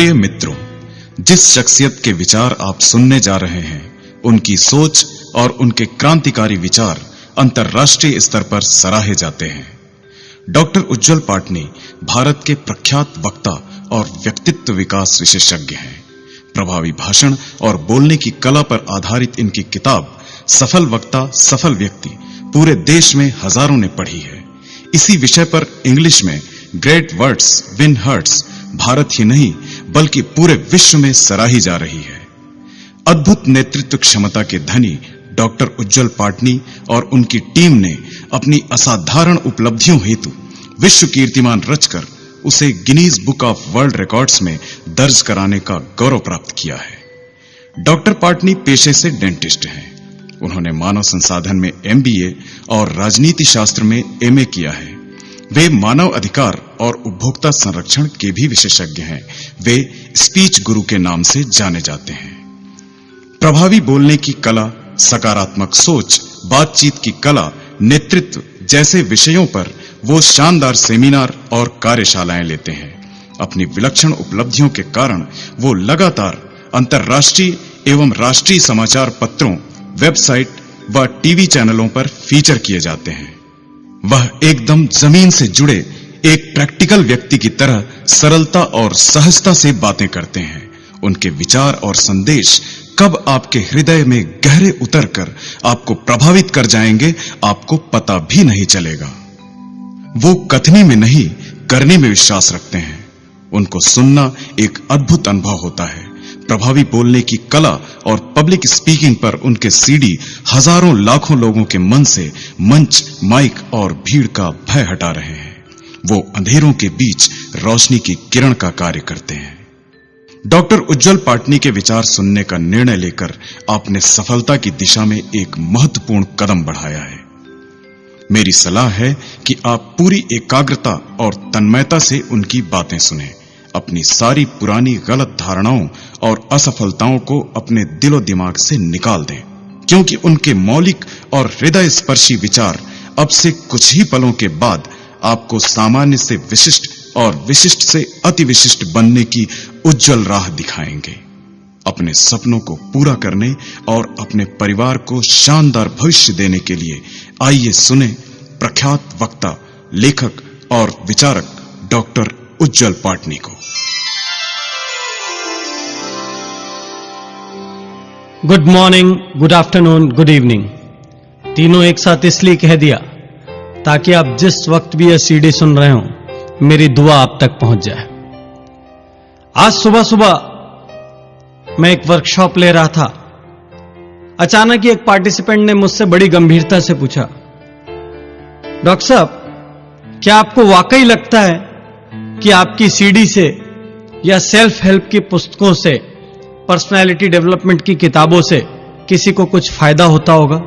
प्रिय मित्रों, जिस शख्सियत के विचार आप सुनने जा रहे हैं, उनकी सोच और उनके क्रांतिकारी विचार अंतर्राष्ट्रीय स्तर पर सराहे जाते हैं। डॉक्टर उज्जवल पाटनी भारत के प्रख्यात वक्ता और व्यक्तित्व विकास विशेषज्ञ हैं। प्रभावी भाषण और बोलने की कला पर आधारित इनकी किताब सफल वक्ता सफल व्यक्ति पूरे देश में हजारों ने पढ़ी है। इसी विषय पर इंग्लिश में great words win hearts Bharat ही नहीं बल्कि पूरे विश्व में सराही जा रही है। अद्भुत नेतृत्व क्षमता के धनी डॉक्टर उज्जवल पाटनी और उनकी टीम ने अपनी असाधारण उपलब्धियों हेतु विश्व कीर्तिमान रचकर उसे Guinness book of world records में दर्ज कराने का गौरव प्राप्त किया है। डॉक्टर पाटनी पेशे से डेंटिस्ट हैं। उन्होंने मानव संसाधन में एमबीए और राजनीति शास्त्र में एमए किया है। वे मानव अधिकार और उपभोक्ता संरक्षण के भी विशेषज्ञ हैं। वे स्पीच गुरु के नाम से जाने जाते हैं। प्रभावी बोलने की कला, सकारात्मक सोच, बातचीत की कला, नेतृत्व जैसे विषयों पर वो शानदार सेमिनार और कार्यशालाएं लेते हैं। अपनी विलक्षण उपलब्धियों के कारण वो लगातार अंतर्राष्ट्रीय एवं राष्ट्रीय समाचार पत्रों, वेबसाइट व टीवी चैनलों पर फीचर किए जाते हैं। वह एकदम जमीन से जुड़े एक प्रैक्टिकल व्यक्ति की तरह सरलता और सहजता से बातें करते हैं। उनके विचार और संदेश कब आपके हृदय में गहरे उतरकर आपको प्रभावित कर जाएंगे, आपको पता भी नहीं चलेगा। वो कथनी में नहीं, करने में विश्वास रखते हैं। उनको सुनना एक अद्भुत अनुभव होता है। प्रभावी बोलने की कला और पब्लिक स्पीकिंग पर उनके सीडी हजारों लाखों लोगों के मन से मंच, माइक और भीड़ का भय हटा रहे हैं। वो अंधेरों के बीच रोशनी की किरण का कार्य करते हैं। डॉक्टर उज्जवल पाटनी के विचार सुनने का निर्णय लेकर आपने सफलता की दिशा में एक महत्वपूर्ण कदम बढ़ाया है। मेरी सलाह है कि आप पूरी एकाग्रता और तन्मयता से उनकी बातें सुनें। अपनी सारी पुरानी गलत धारणाओं और असफलताओं को अपने दिलो दिमाग से निकाल दें, क्योंकि उनके मौलिक और हृदय स्पर्शी विचार अब से कुछ ही पलों के बाद आपको सामान्य से विशिष्ट और विशिष्ट से अति विशिष्ट बनने की उज्जवल राह दिखाएंगे। अपने सपनों को पूरा करने और अपने परिवार को शानदार भविष्य देने के लिए आइए सुने प्रख्यात वक्ता, लेखक और विचारक डॉक्टर उज्जवल पाटनी को। Good morning, good afternoon, good evening, तीनों एक साथ इसलिए कह दिया ताकि आप जिस वक्त भी यह सीडी सुन रहे हो, मेरी दुआ आप तक पहुंच जाए। आज सुबह सुबह मैं एक वर्कशॉप ले रहा था। अचानक ही एक पार्टिसिपेंट ने मुझसे बड़ी गंभीरता से पूछा, डॉक्टर साहब, क्या आपको वाकई लगता है कि आपकी सीडी से या सेल्फ हेल्प की पुस्तकों से, पर्सनालिटी डेवलपमेंट की किताबों से किसी को कुछ फायदा होता होगा,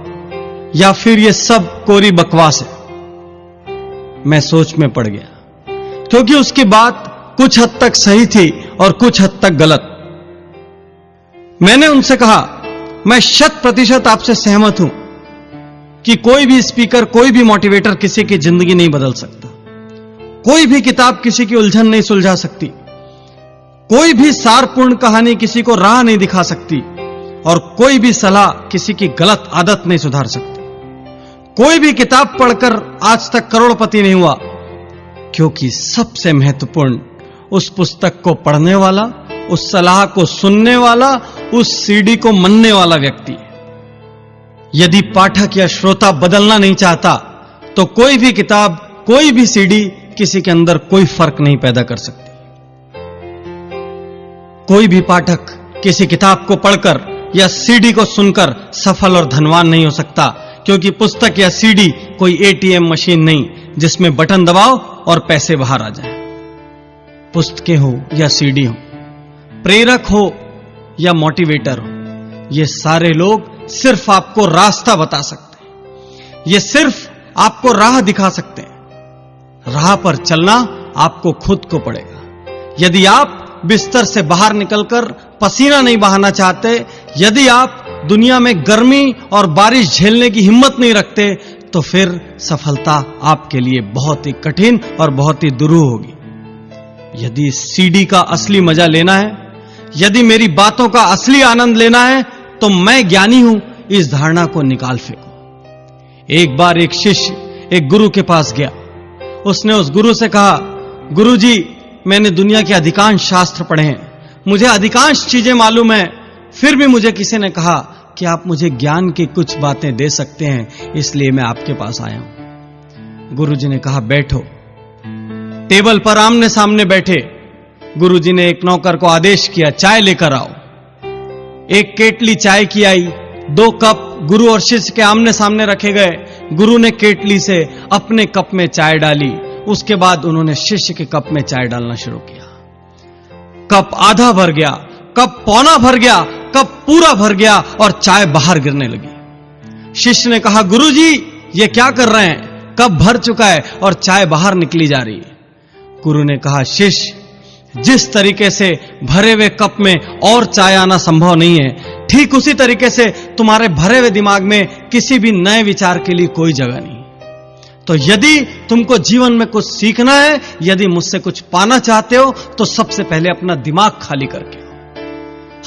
या फिर यह सब कोरी बकवास है? मैं सोच में पड़ गया, क्योंकि उसकी बात कुछ हद तक सही थी और कुछ हद तक गलत। मैंने उनसे कहा, मैं 100% आपसे सहमत हूं कि कोई भी स्पीकर, कोई भी मोटिवेटर किसी की जिंदगी नहीं बदल सकता। कोई भी किताब किसी की उलझन नहीं सुलझा सकती। कोई भी सारपूर्ण कहानी किसी को राह नहीं दिखा सकती, और कोई भी सलाह किसी की गलत आदत नहीं सुधार सकती। कोई भी किताब पढ़कर आज तक करोड़पति नहीं हुआ, क्योंकि सबसे महत्वपूर्ण उस पुस्तक को पढ़ने वाला, उस सलाह को सुनने वाला, उस सीडी को मनने वाला व्यक्ति है। यदि पाठक या श्रोता बदलना नहीं चाहता, तो कोई भी किताब, कोई भी सीडी किसी के अंदर कोई फर्क नहीं पैदा कर सकती। कोई भी पाठक किसी किताब को पढ़कर या सीडी को सुनकर सफल और धनवान नहीं हो सकता, क्योंकि पुस्तक या सीडी कोई एटीएम मशीन नहीं जिसमें बटन दबाओ और पैसे बाहर आ जाए। पुस्तकें हो या सीडी हो, प्रेरक हो या मोटिवेटर हो, ये सारे लोग सिर्फ आपको रास्ता बता सकते हैं। ये सिर्फ आपको राह दिखा सकते हैं। राह पर चलना आपको खुद को पड़ेगा। यदि आप बिस्तर से बाहर निकलकर पसीना नहीं बहाना चाहते, यदि आप दुनिया में गर्मी और बारिश झेलने की हिम्मत नहीं रखते, तो फिर सफलता आपके लिए बहुत ही कठिन और बहुत ही दुरूह होगी। यदि इस सीडी का असली मजा लेना है, यदि मेरी बातों का असली आनंद लेना है, तो मैं ज्ञानी हूं, इस धारणा को निकाल फेंको। एक बार एक शिष्य एक गुरु के पास गया। उसने उस गुरु से कहा, गुरुजी, मैंने दुनिया के अधिकांश शास्त्र पढ़े हैं, मुझे अधिकांश चीजें मालूम है, फिर भी मुझे किसी ने कहा कि आप मुझे ज्ञान की कुछ बातें दे सकते हैं, इसलिए मैं आपके पास आया हूं। गुरुजी ने कहा, बैठो। टेबल पर आमने सामने बैठे। गुरुजी ने एक नौकर को आदेश किया, चाय लेकर आओ। एक केटली चाय की आई, 2 कप गुरु और शिष्य के आमने सामने रखे गए। गुरु ने केटली से अपने कप में चाय डाली, उसके बाद उन्होंने शिष्य के कप में चाय डालना शुरू किया। कप आधा भर गया, कप पौना भर गया, कप पूरा भर गया और चाय बाहर गिरने लगी। शिष्य ने कहा, गुरुजी, ये क्या कर रहे हैं? कप भर चुका है और चाय बाहर निकली जा रही है। गुरु ने कहा, शिष्य, जिस तरीके से भरे हुए कप में और चाय आना संभव नहीं है, ठीक उसी तरीके से तुम्हारे भरे हुए दिमाग में किसी भी नए विचार के लिए कोई जगह नहीं। तो यदि तुमको जीवन में कुछ सीखना है, यदि मुझसे कुछ पाना चाहते हो, तो सबसे पहले अपना दिमाग खाली करके आओ।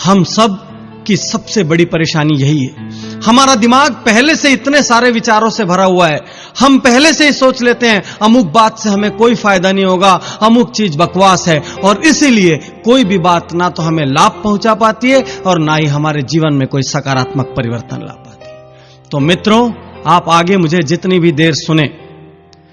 हम सब की सबसे बड़ी परेशानी यही है, हमारा दिमाग पहले से इतने सारे विचारों से भरा हुआ है। हम पहले से ही सोच लेते हैं अमुक बात से हमें कोई फायदा नहीं होगा, अमुक चीज बकवास है, और इसीलिए कोई भी बात ना तो हमें लाभ पहुंचा पाती है और ना ही हमारे जीवन में कोई सकारात्मक परिवर्तन ला पाती है। तो मित्रों, आप आगे मुझे जितनी भी देर सुने,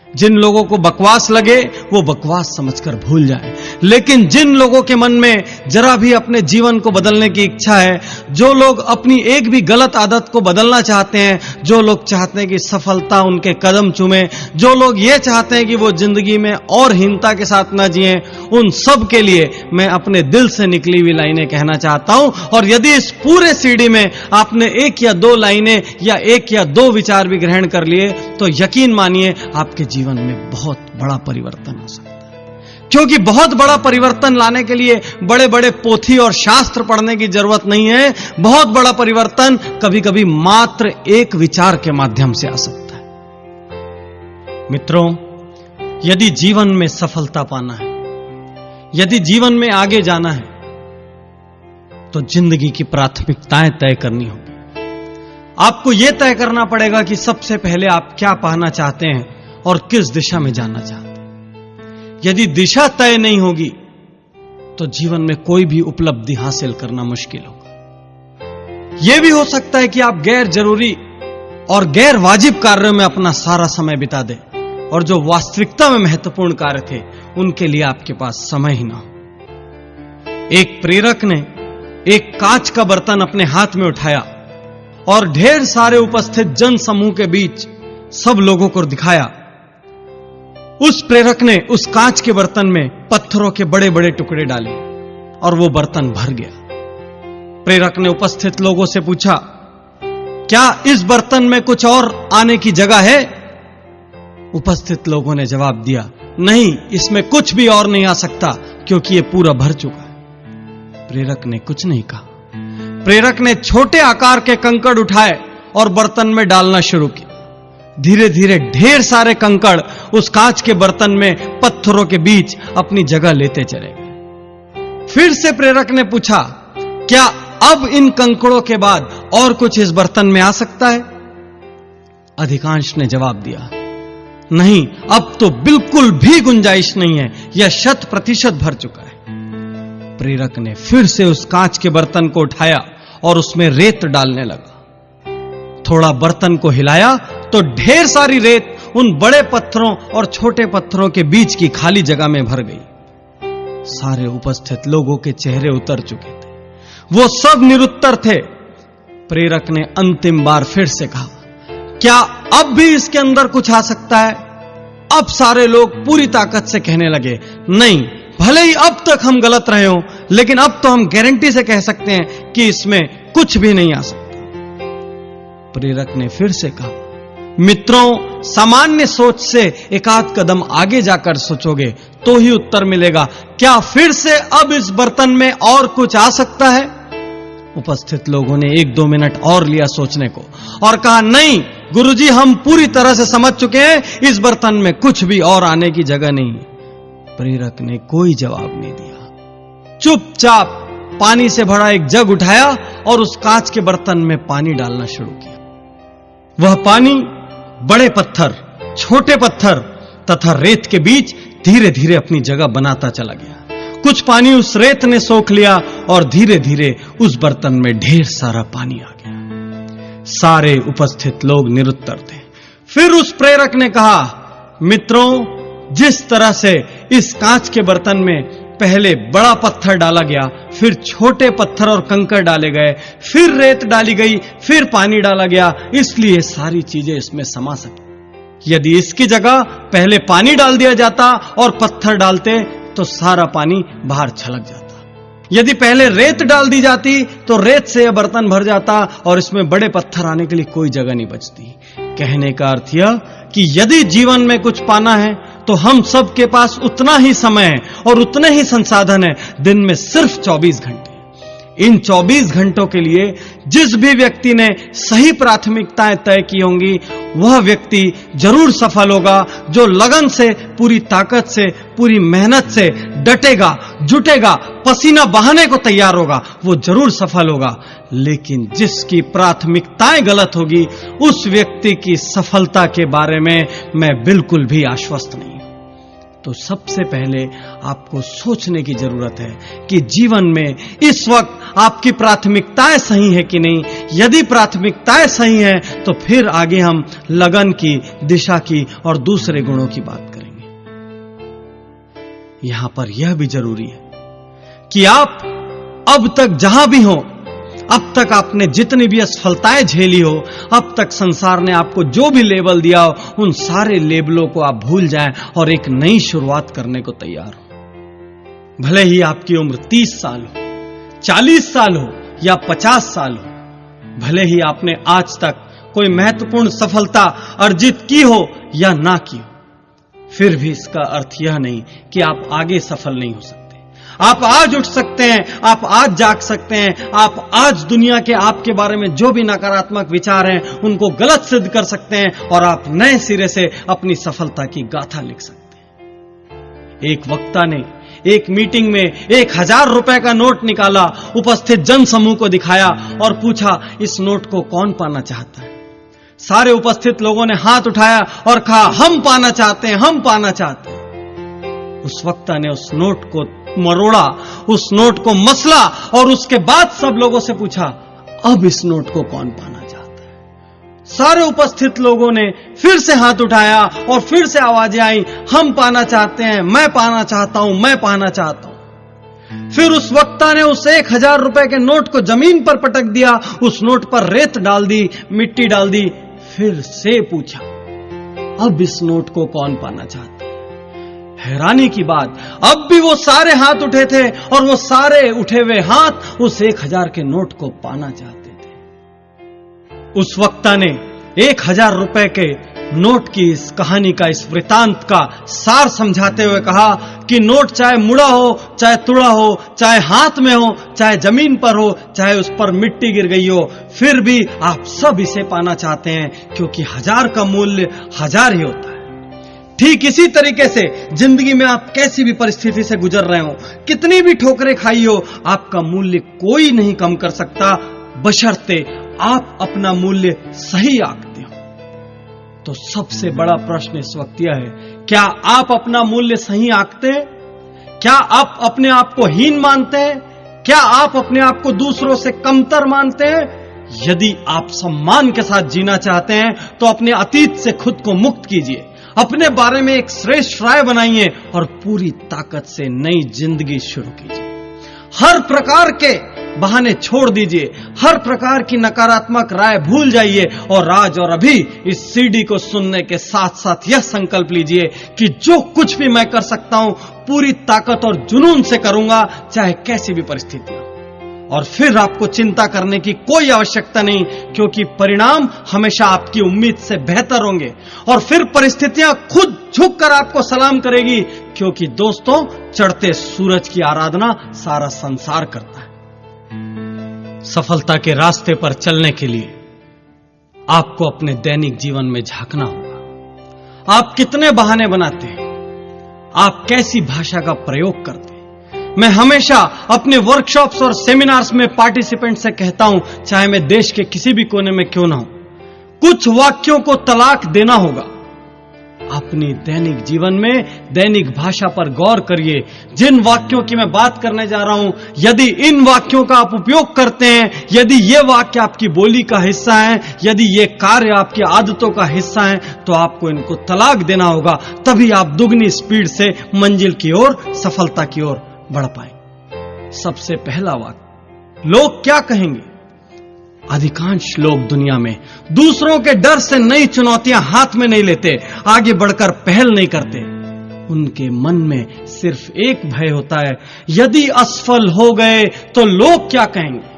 जिन लोगों को बकवास लगे वो बकवास समझकर भूल जाएं, लेकिन जिन लोगों के मन में जरा भी अपने जीवन को बदलने की इच्छा है, जो लोग अपनी एक भी गलत आदत को बदलना चाहते हैं, जो लोग चाहते हैं कि सफलता उनके कदम चूमे, जो लोग ये चाहते हैं कि वो जिंदगी में और हीनता के साथ ना जिएं, उन सब के लिए मैं अपने दिल से निकली हुई लाइनें कहना चाहता हूं। और यदि इस पूरे सीडी में आपने 1 या 2 लाइनें या 1 या 2 विचार भी ग्रहण कर लिए, तो यकीन मानिए आपके जीवन में बहुत बड़ा परिवर्तन हो सकता है। क्योंकि बहुत बड़ा परिवर्तन लाने के लिए बड़े बड़े पोथी और शास्त्र पढ़ने की जरूरत नहीं है। बहुत बड़ा परिवर्तन कभी कभी मात्र एक विचार के माध्यम से आ सकता है। मित्रों, यदि जीवन में सफलता पाना है, यदि जीवन में आगे जाना है, तो जिंदगी की प्राथमिकताएं तय करनी होगी। आपको यह तय करना पड़ेगा कि सबसे पहले आप क्या पाना चाहते हैं और किस दिशा में जाना चाहते हैं। यदि दिशा तय नहीं होगी, तो जीवन में कोई भी उपलब्धि हासिल करना मुश्किल होगा। यह भी हो सकता है कि आप गैर जरूरी और गैर वाजिब कार्यों में अपना सारा समय बिता दें, और जो वास्तविकता में महत्वपूर्ण कार्य थे, उनके लिए आपके पास समय ही ना हो। एक प्रेरक ने एक कांच का बर्तन अपने हाथ में उठाया और ढेर सारे उपस्थित जन समूह के बीच सब लोगों को दिखाया। उस प्रेरक ने उस कांच के बर्तन में पत्थरों के बड़े बड़े टुकड़े डाले और वो बर्तन भर गया। प्रेरक ने उपस्थित लोगों से पूछा, क्या इस बर्तन में कुछ और आने की जगह है? उपस्थित लोगों ने जवाब दिया, नहीं, इसमें कुछ भी और नहीं आ सकता, क्योंकि ये पूरा भर चुका है। प्रेरक ने कुछ नहीं कहा। प्रेरक ने छोटे आकार के कंकड़ उठाए और बर्तन में डालना शुरू किया। धीरे धीरे ढेर सारे कंकड़ उस कांच के बर्तन में पत्थरों के बीच अपनी जगह लेते चले गए। फिर से प्रेरक ने पूछा, क्या अब इन कंकड़ों के बाद और कुछ इस बर्तन में आ सकता है? अधिकांश ने जवाब दिया, नहीं, अब तो बिल्कुल भी गुंजाइश नहीं है, यह 100% भर चुका है। प्रेरक ने फिर से उस कांच के बर्तन को उठाया और उसमें रेत डालने लगा। थोड़ा बर्तन को हिलाया तो ढेर सारी रेत उन बड़े पत्थरों और छोटे पत्थरों के बीच की खाली जगह में भर गई। सारे उपस्थित लोगों के चेहरे उतर चुके थे, वो सब निरुत्तर थे। प्रेरक ने अंतिम बार फिर से कहा, क्या अब भी इसके अंदर कुछ आ सकता है? अब सारे लोग पूरी ताकत से कहने लगे, नहीं, भले ही अब तक हम गलत रहे हो, लेकिन अब तो हम गारंटी से कह सकते हैं कि इसमें कुछ भी नहीं आ सकता। प्रेरक ने फिर से कहा, मित्रों, सामान्य सोच से एक आध कदम आगे जाकर सोचोगे तो ही उत्तर मिलेगा। क्या फिर से अब इस बर्तन में और कुछ आ सकता है? उपस्थित लोगों ने 1-2 मिनट और लिया सोचने को और कहा, नहीं गुरुजी, हम पूरी तरह से समझ चुके हैं, इस बर्तन में कुछ भी और आने की जगह नहीं है। प्रेरक ने कोई जवाब नहीं दिया। चुपचाप पानी से भरा एक जग उठाया और उस कांच के बर्तन में पानी डालना शुरू किया। वह पानी बड़े पत्थर, छोटे पत्थर तथा रेत के बीच धीरे धीरे अपनी जगह बनाता चला गया। कुछ पानी उस रेत ने सोख लिया और धीरे धीरे उस बर्तन में ढेर सारा पानी आ गया। सारे उपस्थित लोग निरुत्तर थे। फिर उस प्रेरक ने कहा, मित्रों, जिस तरह से इस कांच के बर्तन में पहले बड़ा पत्थर डाला गया, फिर छोटे पत्थर और कंकड़ डाले गए, फिर रेत डाली गई, फिर पानी डाला गया, इसलिए सारी चीजें इसमें समा सकी। यदि इसकी जगह पहले पानी डाल दिया जाता और पत्थर डालते तो सारा पानी बाहर छलक जाता। यदि पहले रेत डाल दी जाती तो रेत से यह बर्तन भर जाता और इसमें बड़े पत्थर आने के लिए कोई जगह नहीं बचती। कहने का अर्थ यह कि यदि जीवन में कुछ पाना है तो हम सब के पास उतना ही समय है और उतने ही संसाधन है, दिन में सिर्फ 24 घंटे। इन 24 घंटों के लिए जिस भी व्यक्ति ने सही प्राथमिकताएं तय की होंगी, वह व्यक्ति जरूर सफल होगा। जो लगन से, पूरी ताकत से, पूरी मेहनत से डटेगा, जुटेगा, पसीना बहाने को तैयार होगा, वो जरूर सफल होगा। लेकिन जिसकी प्राथमिकताएं गलत होगी, उस व्यक्ति की सफलता के बारे में मैं बिल्कुल भी आश्वस्त नहीं हूं। तो सबसे पहले आपको सोचने की जरूरत है कि जीवन में इस वक्त आपकी प्राथमिकताएं सही है कि नहीं। यदि प्राथमिकताएं सही हैं तो फिर आगे हम लगन की, दिशा की और दूसरे गुणों की बात करेंगे। यहां पर यह भी जरूरी है कि आप अब तक जहां भी हो, अब तक आपने जितनी भी असफलताएं झेली हो, अब तक संसार ने आपको जो भी लेबल दिया हो, उन सारे लेबलों को आप भूल जाएं और एक नई शुरुआत करने को तैयार हो। भले ही आपकी उम्र 30 साल हो, 40 साल हो या 50 साल हो, भले ही आपने आज तक कोई महत्वपूर्ण सफलता अर्जित की हो या ना की हो, फिर भी इसका अर्थ यह नहीं कि आप आगे सफल नहीं हो सकते। आप आज उठ सकते हैं, आप आज जाग सकते हैं, आप आज दुनिया के आपके बारे में जो भी नकारात्मक विचार हैं उनको गलत सिद्ध कर सकते हैं और आप नए सिरे से अपनी सफलता की गाथा लिख सकते हैं। एक वक्ता ने एक मीटिंग में 1000 रुपए का नोट निकाला, उपस्थित जन समूह को दिखाया और पूछा, इस नोट को कौन पाना चाहता है? सारे उपस्थित लोगों ने हाथ उठाया और कहा, हम पाना चाहते हैं, हम पाना चाहते हैं। उस वक्ता ने उस नोट को मरोड़ा, उस नोट को मसला और उसके बाद सब लोगों से पूछा, अब इस नोट को कौन पाना चाहता है? सारे उपस्थित लोगों ने फिर से हाथ उठाया और फिर से आवाजें आई, हम पाना चाहते हैं, मैं पाना चाहता हूं, मैं पाना चाहता हूं। फिर उस वक्ता ने उस 1000 रुपए के नोट को जमीन पर पटक दिया, उस नोट पर रेत डाल दी, मिट्टी डाल दी, फिर से पूछा, अब इस नोट को कौन पाना चाहता है? हैरानी की बात, अब भी वो सारे हाथ उठे थे और वो सारे उठे हुए हाथ उस 1000 के नोट को पाना चाहते थे। उस वक्ता ने 1000 रुपए के नोट की इस कहानी का, इस वृतांत का सार समझाते हुए कहा कि नोट चाहे मुड़ा हो, चाहे तुड़ा हो, चाहे हाथ में हो, चाहे जमीन पर हो, चाहे उस पर मिट्टी गिर गई हो, फिर भी आप सब इसे पाना चाहते हैं, क्योंकि 1000 का मूल्य 1000 ही होता है। ठीक इसी तरीके से जिंदगी में आप कैसी भी परिस्थिति से गुजर रहे हो, कितनी भी ठोकरें खाई हो, आपका मूल्य कोई नहीं कम कर सकता, बशर्ते आप अपना मूल्य सही आंकते हो। तो सबसे बड़ा प्रश्न इस वक्त यह है, क्या आप अपना मूल्य सही आंकते हैं? क्या आप अपने आप को हीन मानते हैं? क्या आप अपने आप को दूसरों से कमतर मानते हैं? यदि आप सम्मान के साथ जीना चाहते हैं तो अपने अतीत से खुद को मुक्त कीजिए, अपने बारे में एक श्रेष्ठ राय बनाइए और पूरी ताकत से नई जिंदगी शुरू कीजिए। हर प्रकार के बहाने छोड़ दीजिए, हर प्रकार की नकारात्मक राय भूल जाइए और आज और अभी इस सीडी को सुनने के साथ साथ यह संकल्प लीजिए कि जो कुछ भी मैं कर सकता हूं पूरी ताकत और जुनून से करूंगा, चाहे कैसी भी परिस्थिति हो। और फिर आपको चिंता करने की कोई आवश्यकता नहीं, क्योंकि परिणाम हमेशा आपकी उम्मीद से बेहतर होंगे और फिर परिस्थितियां खुद झुककर आपको सलाम करेगी, क्योंकि दोस्तों, चढ़ते सूरज की आराधना सारा संसार करता है। सफलता के रास्ते पर चलने के लिए आपको अपने दैनिक जीवन में झांकना होगा। आप कितने बहाने बनाते हैं, आप कैसी भाषा का प्रयोग करते हैं। मैं हमेशा अपने वर्कशॉप्स और सेमिनार्स में पार्टिसिपेंट से कहता हूं, चाहे मैं देश के किसी भी कोने में क्यों ना हूं, कुछ वाक्यों को तलाक देना होगा। अपनी दैनिक जीवन में दैनिक भाषा पर गौर करिए। जिन वाक्यों की मैं बात करने जा रहा हूं, यदि इन वाक्यों का आप उपयोग करते हैं, यदि ये वाक्य आपकी बोली का हिस्सा है, यदि ये कार्य आपकी आदतों का हिस्सा है, तो आपको इनको तलाक देना होगा। तभी आप दुगनी स्पीड से मंजिल की ओर, सफलता की ओर बढ़ पाएंगे। सबसे पहला वाक्य, लोग क्या कहेंगे। अधिकांश लोग दुनिया में दूसरों के डर से नई चुनौतियां हाथ में नहीं लेते, आगे बढ़कर पहल नहीं करते। उनके मन में सिर्फ एक भय होता है, यदि असफल हो गए तो लोग क्या कहेंगे।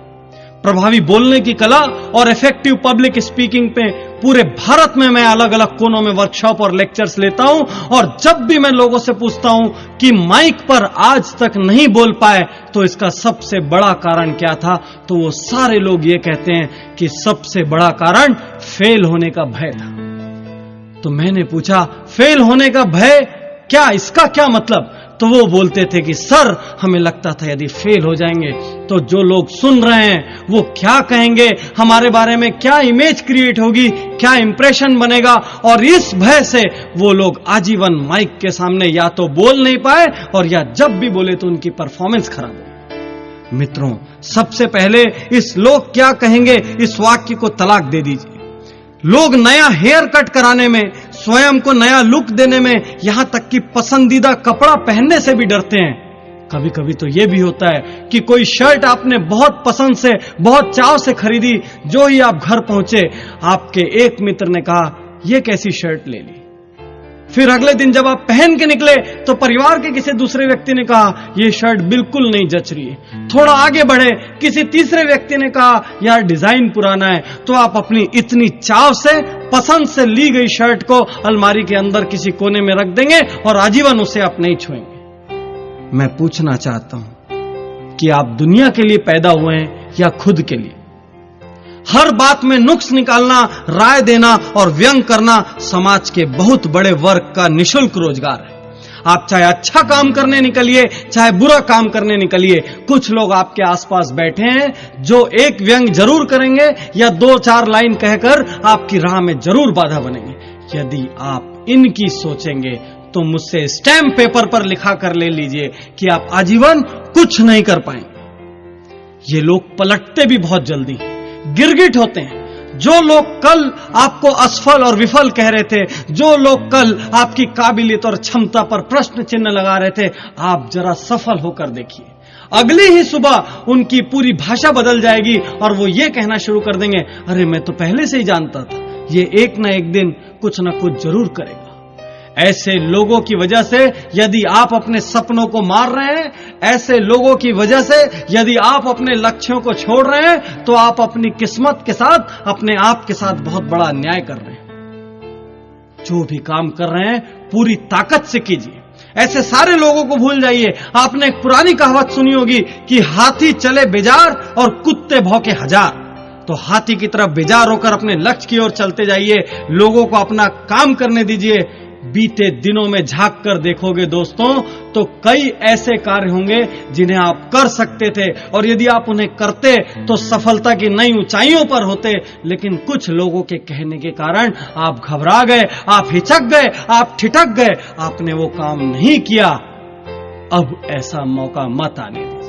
प्रभावी बोलने की कला और इफेक्टिव पब्लिक स्पीकिंग पे पूरे भारत में मैं अलग अलग कोनों में वर्कशॉप और लेक्चर्स लेता हूं, और जब भी मैं लोगों से पूछता हूं कि माइक पर आज तक नहीं बोल पाए तो इसका सबसे बड़ा कारण क्या था, तो वो सारे लोग ये कहते हैं कि सबसे बड़ा कारण फेल होने का भय था। तो मैंने पूछा, फेल होने का भय क्या, इसका क्या मतलब। तो वो बोलते थे कि सर, हमें लगता था यदि फेल हो जाएंगे तो जो लोग सुन रहे हैं वो क्या कहेंगे, हमारे बारे में क्या इमेज क्रिएट होगी, क्या इंप्रेशन बनेगा, और इस भय से वो लोग आजीवन माइक के सामने या तो बोल नहीं पाए, और या जब भी बोले तो उनकी परफॉर्मेंस खराब हो। मित्रों, सबसे पहले इस लोग क्या कहेंगे इस वाक्य को तलाक दे दीजिए। लोग नया हेयर कट कराने में, स्वयं को नया लुक देने में, यहां तक कि पसंदीदा कपड़ा पहनने से भी डरते हैं। कभी कभी तो यह भी होता है कि कोई शर्ट आपने बहुत पसंद से, बहुत चाव से खरीदी, जो ही आप घर पहुंचे आपके एक मित्र ने कहा, यह कैसी शर्ट ले ली। फिर अगले दिन जब आप पहन के निकले तो परिवार के किसी दूसरे व्यक्ति ने कहा, यह शर्ट बिल्कुल नहीं जच रही है। थोड़ा आगे बढ़े, किसी तीसरे व्यक्ति ने कहा, यार डिजाइन पुराना है। तो आप अपनी इतनी चाव से, पसंद से ली गई शर्ट को अलमारी के अंदर किसी कोने में रख देंगे और आजीवन उसे आप नहीं छुएंगे। मैं पूछना चाहता हूं कि आप दुनिया के लिए पैदा हुए हैं या खुद के लिए। हर बात में नुक्स निकालना, राय देना और व्यंग करना समाज के बहुत बड़े वर्ग का निशुल्क रोजगार है। आप चाहे अच्छा काम करने निकलिए, चाहे बुरा काम करने निकलिए, कुछ लोग आपके आसपास बैठे हैं जो एक व्यंग जरूर करेंगे या 2-4 लाइन कहकर आपकी राह में जरूर बाधा बनेंगे। यदि आप इनकी सोचेंगे तो मुझसे स्टैम्प पेपर पर लिखा कर ले लीजिए कि आप आजीवन कुछ नहीं कर पाएंगे। ये लोग पलटते भी बहुत जल्दी हैं, गिरगिट होते हैं। जो लोग कल आपको असफल और विफल कह रहे थे, जो लोग कल आपकी काबिलियत और क्षमता पर प्रश्न चिन्ह लगा रहे थे, आप जरा सफल होकर देखिए, अगली ही सुबह उनकी पूरी भाषा बदल जाएगी और वो ये कहना शुरू कर देंगे, अरे मैं तो पहले से ही जानता था, ये एक ना एक दिन कुछ ना कुछ जरूर करेगा। ऐसे लोगों की वजह से यदि आप अपने सपनों को मार रहे हैं, ऐसे लोगों की वजह से यदि आप अपने लक्ष्यों को छोड़ रहे हैं, तो आप अपनी किस्मत के साथ, अपने आप के साथ बहुत बड़ा अन्याय कर रहे हैं। जो भी काम कर रहे हैं पूरी ताकत से कीजिए। ऐसे सारे लोगों को भूल जाइए। आपने एक पुरानी कहावत सुनी होगी कि हाथी चले बेजार और कुत्ते भौंके हजार। तो हाथी की तरफ बेजार होकर अपने लक्ष्य की ओर चलते जाइए, लोगों को अपना काम करने दीजिए। बीते दिनों में झांक कर देखोगे दोस्तों, तो कई ऐसे कार्य होंगे जिन्हें आप कर सकते थे, और यदि आप उन्हें करते तो सफलता की नई ऊंचाइयों पर होते। लेकिन कुछ लोगों के कहने के कारण आप घबरा गए, आप हिचक गए, आप ठिठक गए, आपने वो काम नहीं किया। अब ऐसा मौका मत आने दीजिए।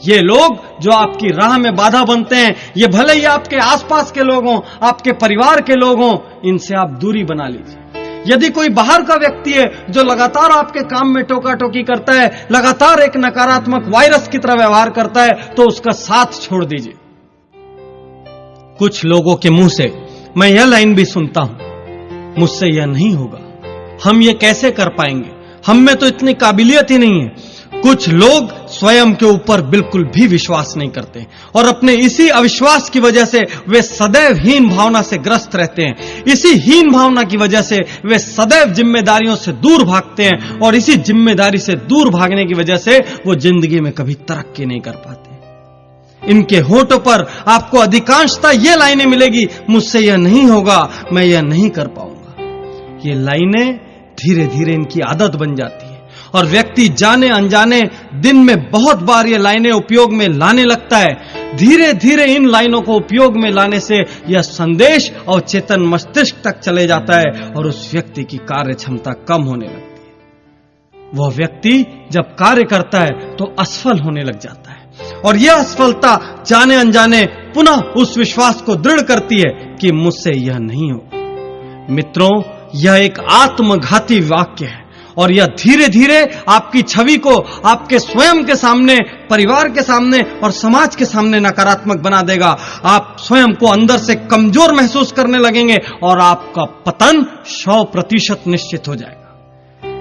ये लोग जो आपकी राह में बाधा बनते हैं, ये भले ही आपके आसपास के लोग हों, आपके परिवार के लोग हों, इनसे आप दूरी बना लीजिए। यदि कोई बाहर का व्यक्ति है जो लगातार आपके काम में टोका टोकी करता है, लगातार एक नकारात्मक वायरस की तरह व्यवहार करता है, तो उसका साथ छोड़ दीजिए। कुछ लोगों के मुंह से मैं यह लाइन भी सुनता हूं, मुझसे यह नहीं होगा, हम ये कैसे कर पाएंगे, हम में तो इतनी काबिलियत ही नहीं है। कुछ लोग स्वयं के ऊपर बिल्कुल भी विश्वास नहीं करते और अपने इसी अविश्वास की वजह से वे सदैव हीन भावना से ग्रस्त रहते हैं। इसी हीन भावना की वजह से वे सदैव जिम्मेदारियों से दूर भागते हैं और इसी जिम्मेदारी से दूर भागने की वजह से वो जिंदगी में कभी तरक्की नहीं कर पाते। इनके होठों पर आपको अधिकांशतः ये लाइनें मिलेगी, मुझसे यह नहीं होगा, मैं यह नहीं कर पाऊंगा। ये लाइनें धीरे धीरे इनकी आदत बन जाती है। और व्यक्ति जाने अनजाने दिन में बहुत बार ये लाइनें उपयोग में लाने लगता है। धीरे धीरे इन लाइनों को उपयोग में लाने से यह संदेश और चेतन मस्तिष्क तक चले जाता है और उस व्यक्ति की कार्य क्षमता कम होने लगती है। वह व्यक्ति जब कार्य करता है तो असफल होने लग जाता है और यह असफलता जाने अनजाने पुनः उस विश्वास को दृढ़ करती है कि मुझसे यह नहीं होगा। मित्रों, यह एक आत्मघाती वाक्य है और यह धीरे धीरे आपकी छवि को आपके स्वयं के सामने, परिवार के सामने और समाज के सामने नकारात्मक बना देगा। आप स्वयं को अंदर से कमजोर महसूस करने लगेंगे और आपका पतन 100% निश्चित हो जाएगा।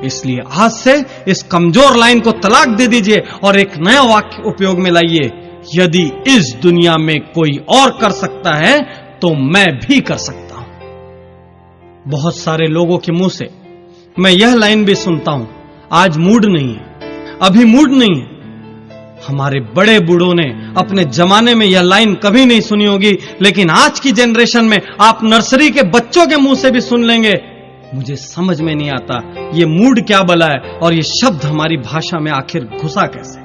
इसलिए आज से इस कमजोर लाइन को तलाक दे दीजिए और एक नया वाक्य उपयोग में लाइए, यदि इस दुनिया में कोई और कर सकता है तो मैं भी कर सकता हूं। बहुत सारे लोगों के मुंह से मैं यह लाइन भी सुनता हूं, आज मूड नहीं है, अभी मूड नहीं है। हमारे बड़े बूढ़ों ने अपने जमाने में यह लाइन कभी नहीं सुनी होगी, लेकिन आज की जनरेशन में आप नर्सरी के बच्चों के मुंह से भी सुन लेंगे। मुझे समझ में नहीं आता ये मूड क्या बला है और ये शब्द हमारी भाषा में आखिर घुसा कैसे।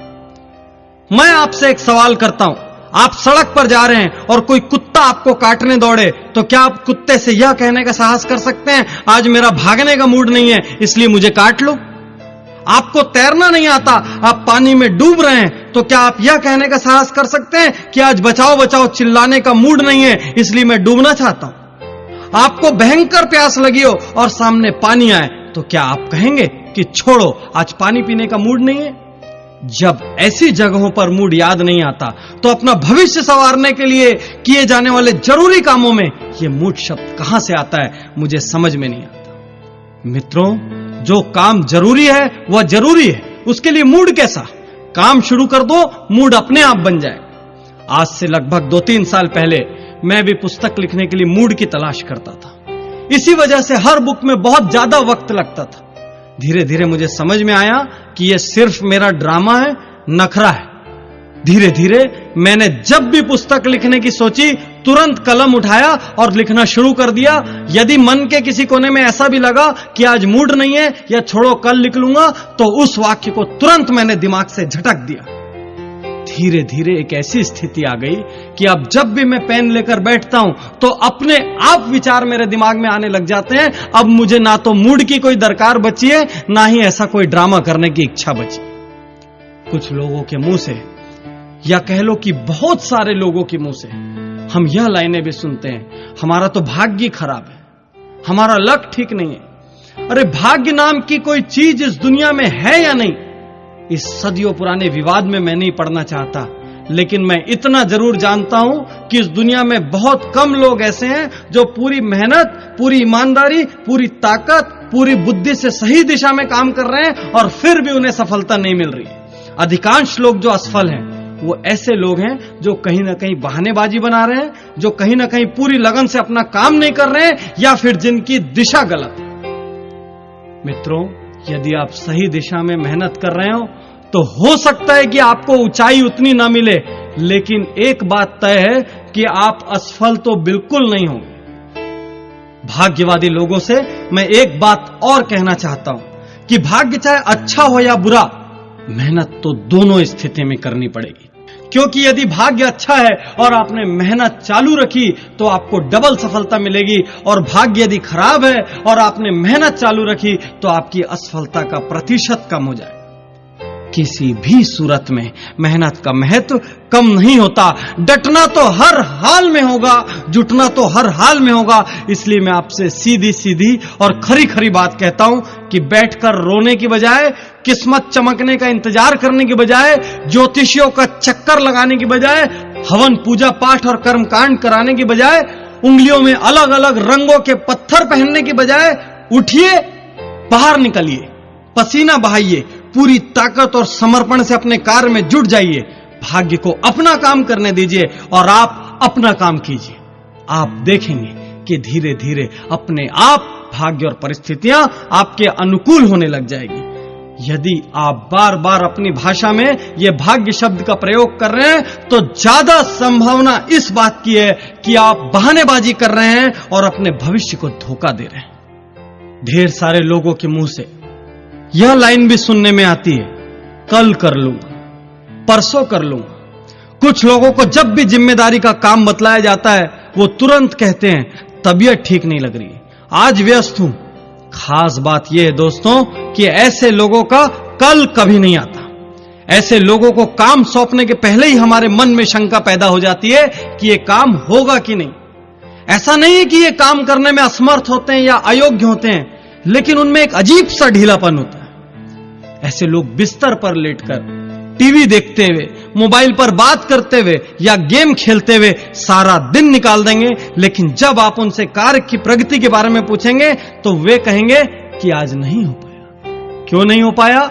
मैं आपसे एक सवाल करता हूं, आप सड़क पर जा रहे हैं और कोई कुत्ता आपको काटने दौड़े तो क्या आप कुत्ते से यह कहने का साहस कर सकते हैं, आज मेरा भागने का मूड नहीं है इसलिए मुझे काट लो? आपको तैरना नहीं आता, आप पानी में डूब रहे हैं तो क्या आप यह कहने का साहस कर सकते हैं कि आज बचाओ बचाओ चिल्लाने का मूड नहीं है इसलिए मैं डूबना चाहता हूं? आपको भयंकर प्यास लगी हो और सामने पानी आए तो क्या आप कहेंगे कि छोड़ो, आज पानी पीने का मूड नहीं है? जब ऐसी जगहों पर मूड याद नहीं आता तो अपना भविष्य संवारने के लिए किए जाने वाले जरूरी कामों में यह मूड शब्द कहां से आता है, मुझे समझ में नहीं आता। मित्रों, जो काम जरूरी है वह जरूरी है, उसके लिए मूड कैसा? काम शुरू कर दो, मूड अपने आप बन जाए। आज से लगभग 2-3 साल पहले मैं भी पुस्तक लिखने के लिए मूड की तलाश करता था। इसी वजह से हर बुक में बहुत ज्यादा वक्त लगता था। धीरे धीरे मुझे समझ में आया कि यह सिर्फ मेरा ड्रामा है, नखरा है। धीरे धीरे मैंने जब भी पुस्तक लिखने की सोची तुरंत कलम उठाया और लिखना शुरू कर दिया। यदि मन के किसी कोने में ऐसा भी लगा कि आज मूड नहीं है या छोड़ो कल लिख लूंगा, तो उस वाक्य को तुरंत मैंने दिमाग से झटक दिया। धीरे धीरे एक ऐसी स्थिति आ गई कि अब जब भी मैं पेन लेकर बैठता हूं तो अपने आप विचार मेरे दिमाग में आने लग जाते हैं। अब मुझे ना तो मूड की कोई दरकार बची है, ना ही ऐसा कोई ड्रामा करने की इच्छा बची। कुछ लोगों के मुंह से, या कह लो कि बहुत सारे लोगों के मुंह से हम यह लाइनें भी सुनते हैं, हमारा तो भाग्य खराब है, हमारा लक ठीक नहीं है। अरे भाग्य नाम की कोई चीज इस दुनिया में है या नहीं, इस सदियों पुराने विवाद में मैं नहीं पड़ना चाहता, लेकिन मैं इतना जरूर जानता हूं कि इस दुनिया में बहुत कम लोग ऐसे हैं जो पूरी मेहनत, पूरी ईमानदारी, पूरी ताकत, पूरी बुद्धि से सही दिशा में काम कर रहे हैं और फिर भी उन्हें सफलता नहीं मिल रही। अधिकांश लोग जो असफल हैं वो ऐसे लोग हैं जो कहीं ना कहीं बहानेबाजी बना रहे हैं, जो कहीं ना कहीं पूरी लगन से अपना काम नहीं कर रहे हैं, या फिर जिनकी दिशा गलत है। मित्रों, यदि आप सही दिशा में मेहनत कर रहे हो तो हो सकता है कि आपको ऊंचाई उतनी ना मिले, लेकिन एक बात तय है कि आप असफल तो बिल्कुल नहीं होंगे। भाग्यवादी लोगों से मैं एक बात और कहना चाहता हूं कि भाग्य चाहे अच्छा हो या बुरा, मेहनत तो दोनों स्थिति में करनी पड़ेगी। क्योंकि यदि भाग्य अच्छा है और आपने मेहनत चालू रखी तो आपको डबल सफलता मिलेगी, और भाग्य यदि खराब है और आपने मेहनत चालू रखी तो आपकी असफलता का प्रतिशत कम हो जाए। किसी भी सूरत में मेहनत का महत्व कम नहीं होता। डटना तो हर हाल में होगा, जुटना तो हर हाल में होगा। इसलिए मैं आपसे सीधी सीधी और खरी खरी बात कहता हूं कि बैठकर रोने की बजाय, किस्मत चमकने का इंतजार करने की बजाय, ज्योतिषियों का चक्कर लगाने की बजाय, हवन पूजा पाठ और कर्मकांड कराने की बजाय, उंगलियों में अलग अलग रंगों के पत्थर पहनने की बजाय उठिए, बाहर निकलिए, पसीना बहाइए, पूरी ताकत और समर्पण से अपने कार्य में जुट जाइए। भाग्य को अपना काम करने दीजिए और आप अपना काम कीजिए। आप देखेंगे कि धीरे धीरे अपने आप भाग्य और परिस्थितियां आपके अनुकूल होने लग जाएगी। यदि आप बार बार अपनी भाषा में यह भाग्य शब्द का प्रयोग कर रहे हैं तो ज्यादा संभावना इस बात की है कि आप बहानेबाजी कर रहे हैं और अपने भविष्य को धोखा दे रहे हैं। ढेर सारे लोगों के मुंह से यह लाइन भी सुनने में आती है, कल कर लूंगा, परसों कर लूंगा। कुछ लोगों को जब भी जिम्मेदारी का काम बतलाया जाता है वो तुरंत कहते हैं तबीयत ठीक नहीं लग रही है, आज व्यस्त हूं। खास बात यह है दोस्तों कि ऐसे लोगों का कल कभी नहीं आता। ऐसे लोगों को काम सौंपने के पहले ही हमारे मन में शंका पैदा हो जाती है कि यह काम होगा कि नहीं। ऐसा नहीं है कि ये काम करने में असमर्थ होते हैं या अयोग्य होते हैं, लेकिन उनमें एक अजीब सा ढीलापन होता है। ऐसे लोग बिस्तर पर लेटकर टीवी देखते हुए, मोबाइल पर बात करते हुए या गेम खेलते हुए सारा दिन निकाल देंगे, लेकिन जब आप उनसे कार्य की प्रगति के बारे में पूछेंगे तो वे कहेंगे कि आज नहीं हो पाया। क्यों नहीं हो पाया,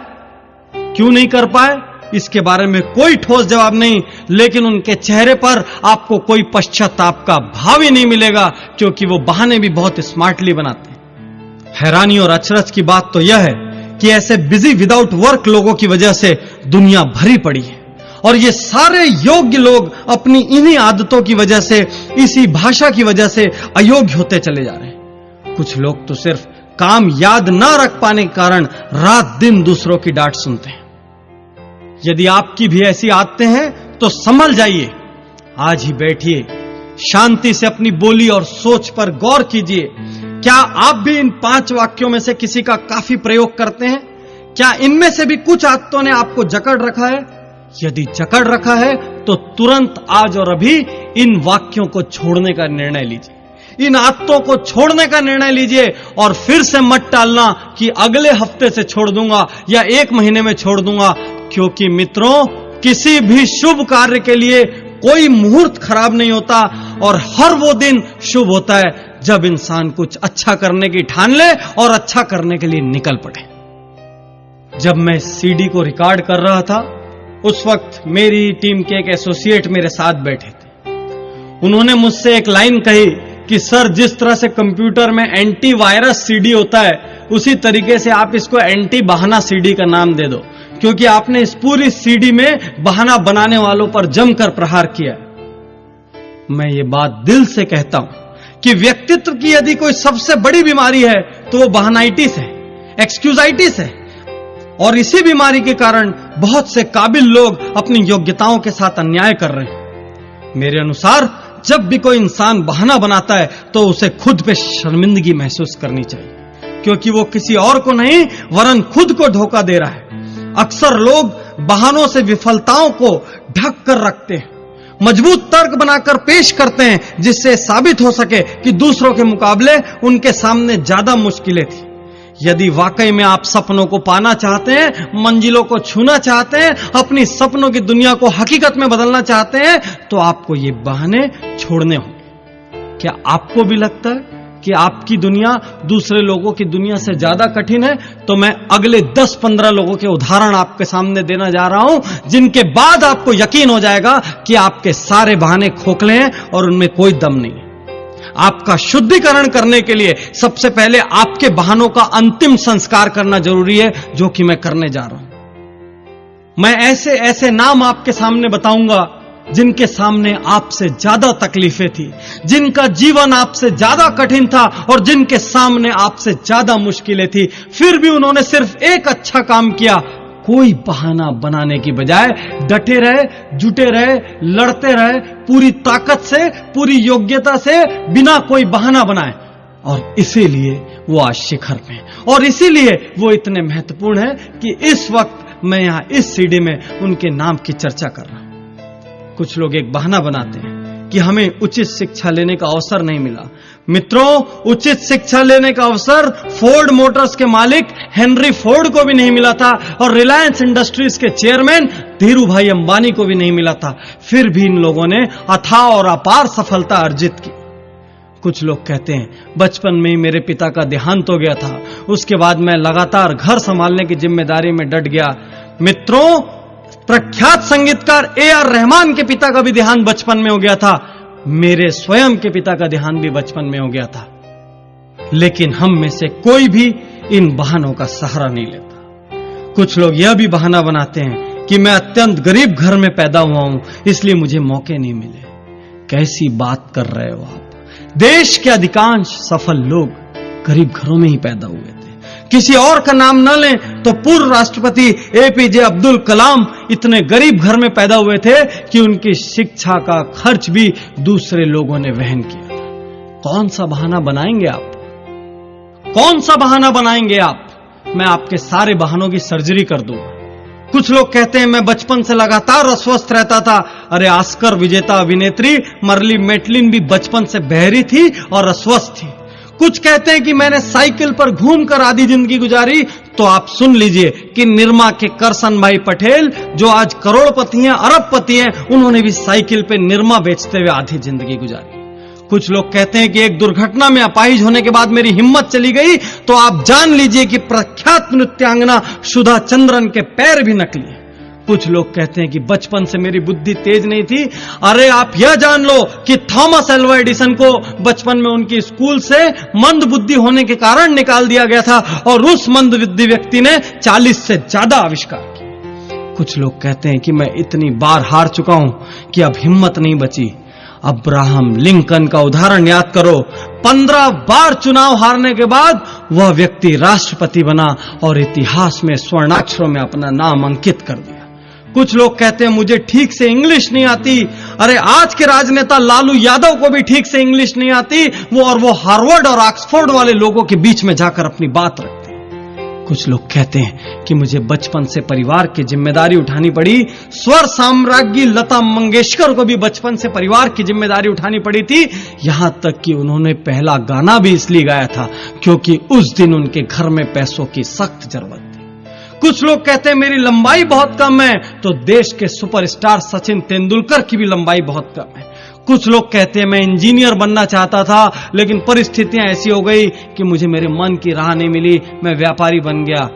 क्यों नहीं कर पाए, इसके बारे में कोई ठोस जवाब नहीं, लेकिन उनके चेहरे पर आपको कोई पश्चाताप का भाव ही नहीं मिलेगा, क्योंकि वो बहाने भी बहुत स्मार्टली बनाते हैं। हैरानी और अचरज की बात तो यह है कि ऐसे बिजी विदाउट वर्क लोगों की वजह से दुनिया भरी पड़ी है, और ये सारे योग्य लोग अपनी इन्हीं आदतों की वजह से, इसी भाषा की वजह से अयोग्य होते चले जा रहे हैं। कुछ लोग तो सिर्फ काम याद ना रख पाने के कारण रात दिन दूसरों की डांट सुनते हैं। यदि आपकी भी ऐसी आदतें हैं तो संभल जाइए, आज ही बैठिए, शांति से अपनी बोली और सोच पर गौर कीजिए। क्या आप भी इन 5 वाक्यों में से किसी का काफी प्रयोग करते हैं? क्या इनमें से भी कुछ आदतों ने आपको जकड़ रखा है? यदि जकड़ रखा है तो तुरंत आज और अभी इन वाक्यों को छोड़ने का निर्णय लीजिए, इन आदतों को छोड़ने का निर्णय लीजिए, और फिर से मत टालना कि अगले हफ्ते से छोड़ दूंगा या 1 महीने में छोड़ दूंगा, क्योंकि मित्रों किसी भी शुभ कार्य के लिए कोई मुहूर्त खराब नहीं होता, और हर वो दिन शुभ होता है जब इंसान कुछ अच्छा करने की ठान ले और अच्छा करने के लिए निकल पड़े। जब मैं सीडी को रिकॉर्ड कर रहा था उस वक्त मेरी टीम के एक एसोसिएट मेरे साथ बैठे थे। उन्होंने मुझसे एक लाइन कही कि सर, जिस तरह से कंप्यूटर में एंटी वायरस सीडी होता है उसी तरीके से आप इसको एंटी बहाना सीडी का नाम दे दो, क्योंकि आपने इस पूरी सीडी में बहाना बनाने वालों पर जमकर प्रहार किया। मैं ये बात दिल से कहता हूं कि व्यक्तित्व की यदि कोई सबसे बड़ी बीमारी है तो वो बहानाइटिस है, एक्सक्यूजाइटिस है, और इसी बीमारी के कारण बहुत से काबिल लोग अपनी योग्यताओं के साथ अन्याय कर रहे हैं। मेरे अनुसार जब भी कोई इंसान बहाना बनाता है तो उसे खुद पे शर्मिंदगी महसूस करनी चाहिए, क्योंकि वो किसी और को नहीं वरन खुद को धोखा दे रहा है। अक्सर लोग बहानों से विफलताओं को ढक कर रखते हैं, मजबूत तर्क बनाकर पेश करते हैं, जिससे साबित हो सके कि दूसरों के मुकाबले उनके सामने ज्यादा मुश्किलें थी। यदि वाकई में आप सपनों को पाना चाहते हैं, मंजिलों को छूना चाहते हैं, अपनी सपनों की दुनिया को हकीकत में बदलना चाहते हैं, तो आपको ये बहाने छोड़ने होंगे। क्या आपको भी लगता है कि आपकी दुनिया दूसरे लोगों की दुनिया से ज्यादा कठिन है? तो मैं अगले 10-15 लोगों के उदाहरण आपके सामने देना जा रहा हूं, जिनके बाद आपको यकीन हो जाएगा कि आपके सारे बहाने खोखले हैं और उनमें कोई दम नहीं है। आपका शुद्धिकरण करने के लिए सबसे पहले आपके बहानों का अंतिम संस्कार करना जरूरी है, जो कि मैं करने जा रहा हूं। मैं ऐसे ऐसे नाम आपके सामने बताऊंगा जिनके सामने आपसे ज्यादा तकलीफें थी, जिनका जीवन आपसे ज्यादा कठिन था और जिनके सामने आपसे ज्यादा मुश्किलें थी, फिर भी उन्होंने सिर्फ एक अच्छा काम किया। कोई बहाना बनाने की बजाय डटे रहे, जुटे रहे, लड़ते रहे, पूरी ताकत से, पूरी योग्यता से, बिना कोई बहाना बनाए, और इसीलिए वो आज शिखर पे हैं, और इसीलिए वो इतने महत्वपूर्ण है कि इस वक्त मैं यहां इस सीडी में उनके नाम की चर्चा कर रहा हूं। कुछ लोग एक बहाना बनाते हैं कि हमें उचित शिक्षा लेने का अवसर नहीं मिला। मित्रों, उचित शिक्षा लेने का अवसर फोर्ड मोटर्स के मालिक हेनरी फोर्ड को भी नहीं मिला था, और रिलायंस इंडस्ट्रीज के चेयरमैन धीरू भाई अंबानी को भी नहीं मिला था। फिर भी इन लोगों ने अथाह और अपार सफलता अर्जित की। कुछ लोग कहते हैं बचपन में ही मेरे पिता का देहांत हो गया था, उसके बाद मैं लगातार घर संभालने की जिम्मेदारी में डट गया। मित्रों, प्रख्यात संगीतकार AR रहमान के पिता का भी देहांत बचपन में हो गया था, मेरे स्वयं के पिता का देहांत भी बचपन में हो गया था, लेकिन हम में से कोई भी इन बहानों का सहारा नहीं लेता। कुछ लोग यह भी बहाना बनाते हैं कि मैं अत्यंत गरीब घर में पैदा हुआ हूं, इसलिए मुझे मौके नहीं मिले। कैसी बात कर रहे हो आप? देश के अधिकांश सफल लोग गरीब घरों में ही पैदा हुए थे। किसी और का नाम न लें तो पूर्व राष्ट्रपति एपीजे अब्दुल कलाम इतने गरीब घर में पैदा हुए थे कि उनकी शिक्षा का खर्च भी दूसरे लोगों ने वहन किया था। कौन सा बहाना बनाएंगे आप? कौन सा बहाना बनाएंगे आप? मैं आपके सारे बहानों की सर्जरी कर दूंगा। कुछ लोग कहते हैं मैं बचपन से लगातार अस्वस्थ रहता था। अरे ऑस्कर विजेता अभिनेत्री मर्ली मेटलिन भी बचपन से बहरी थी और अस्वस्थ थी। कुछ कहते हैं कि मैंने साइकिल पर घूमकर आधी जिंदगी गुजारी। तो आप सुन लीजिए कि निरमा के करसन भाई पटेल जो आज करोड़पति हैं, अरबपति हैं, उन्होंने भी साइकिल पे निरमा बेचते हुए आधी जिंदगी गुजारी। कुछ लोग कहते हैं कि एक दुर्घटना में अपाहिज होने के बाद मेरी हिम्मत चली गई। तो आप जान लीजिए कि प्रख्यात नृत्यांगना सुधा चंद्रन के पैर भी नकली हैं। कुछ लोग कहते हैं कि बचपन से मेरी बुद्धि तेज नहीं थी। अरे आप यह जान लो कि थॉमस एल्वा एडिसन को बचपन में उनकी स्कूल से मंद बुद्धि होने के कारण निकाल दिया गया था और उस मंद बुद्धि व्यक्ति ने 40 से ज्यादा आविष्कार किए। कुछ लोग कहते हैं कि मैं इतनी बार हार चुका हूं कि अब हिम्मत नहीं बची। अब्राहम लिंकन का उदाहरण याद करो। 15 बार चुनाव हारने के बाद वह व्यक्ति राष्ट्रपति बना और इतिहास में स्वर्णाक्षरों में अपना नाम अंकित कर दिया। कुछ लोग कहते हैं मुझे ठीक से इंग्लिश नहीं आती। अरे आज के राजनेता लालू यादव को भी ठीक से इंग्लिश नहीं आती। वो हार्वर्ड और ऑक्सफोर्ड वाले लोगों के बीच में जाकर अपनी बात रखते हैं। कुछ लोग कहते हैं कि मुझे बचपन से परिवार की जिम्मेदारी उठानी पड़ी। स्वर साम्राज्ञी लता मंगेशकर को भी बचपन से परिवार की जिम्मेदारी उठानी पड़ी थी। यहां तक कि उन्होंने पहला गाना भी इसलिए गाया था क्योंकि उस दिन उनके घर में पैसों की सख्त जरूरत थी। कुछ लोग कहते हैं मेरी लंबाई बहुत कम है, तो देश के सुपरस्टार सचिन तेंदुलकर की भी लंबाई बहुत कम है। कुछ लोग कहते हैं मैं इंजीनियर बनना चाहता था लेकिन परिस्थितियां ऐसी हो गई कि मुझे मेरे मन की राह नहीं मिली, मैं व्यापारी बन गया।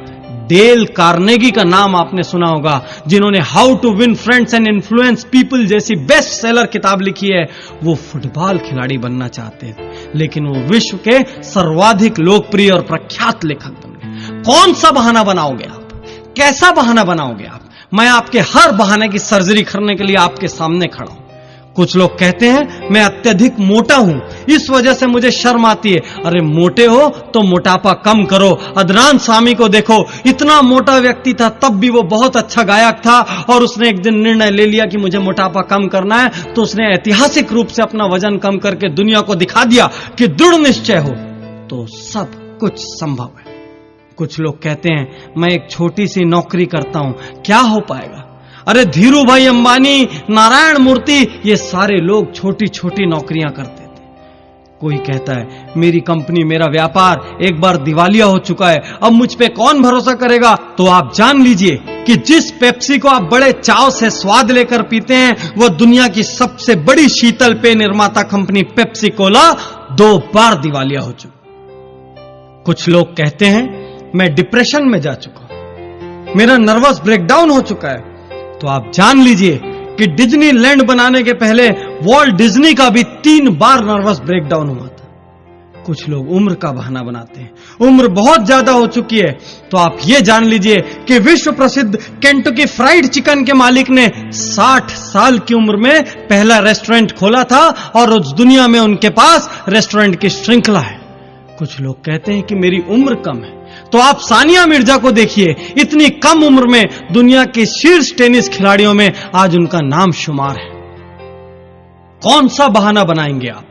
डेल कार्नेगी का नाम आपने सुना होगा, जिन्होंने how to win friends and influence people जैसी बेस्ट सेलर किताब लिखी है। वो फुटबॉल खिलाड़ी बनना चाहते थे लेकिन वो विश्व के सर्वाधिक लोकप्रिय और प्रख्यात लेखक बन गए। कौन सा बहाना बनाओगे आप? कैसा बहाना बनाओगे आप? मैं आपके हर बहाने की सर्जरी करने के लिए आपके सामने खड़ा हूं। कुछ लोग कहते हैं मैं अत्यधिक मोटा हूं, इस वजह से मुझे शर्म आती है। अरे मोटे हो तो मोटापा कम करो। अदनान सामी को देखो, इतना मोटा व्यक्ति था तब भी वो बहुत अच्छा गायक था और उसने एक दिन निर्णय ले लिया कि मुझे मोटापा कम करना है, तो उसने ऐतिहासिक रूप से अपना वजन कम करके दुनिया को दिखा दिया कि दृढ़ निश्चय हो तो सब कुछ संभव है। कुछ लोग कहते हैं मैं एक छोटी सी नौकरी करता हूं, क्या हो पाएगा? अरे धीरू भाई अंबानी, नारायण मूर्ति, ये सारे लोग छोटी छोटी नौकरियां करते थे। कोई कहता है मेरी कंपनी, मेरा व्यापार एक बार दिवालिया हो चुका है, अब मुझ पे कौन भरोसा करेगा? तो आप जान लीजिए कि जिस पेप्सी को आप बड़े चाव से स्वाद लेकर पीते हैं वह दुनिया की सबसे बड़ी शीतल पेय निर्माता कंपनी पेप्सी कोला 2 बार दिवालिया हो चुकी। कुछ लोग कहते हैं मैं डिप्रेशन में जा चुका हूं, मेरा नर्वस ब्रेकडाउन हो चुका है। तो आप जान लीजिए कि डिज्नीलैंड बनाने के पहले वॉल्ट डिज्नी का भी 3 बार नर्वस ब्रेकडाउन हुआ था। कुछ लोग उम्र का बहाना बनाते हैं, उम्र बहुत ज्यादा हो चुकी है। तो आप ये जान लीजिए कि विश्व प्रसिद्ध केंटकी फ्राइड चिकन के मालिक ने 60 साल की उम्र में पहला रेस्टोरेंट खोला था और उस दुनिया में उनके पास रेस्टोरेंट की श्रृंखला है। कुछ लोग कहते हैं कि मेरी उम्र कम है, तो आप सानिया मिर्जा को देखिए, इतनी कम उम्र में दुनिया के शीर्ष टेनिस खिलाड़ियों में आज उनका नाम शुमार है। कौन सा बहाना बनाएंगे आप?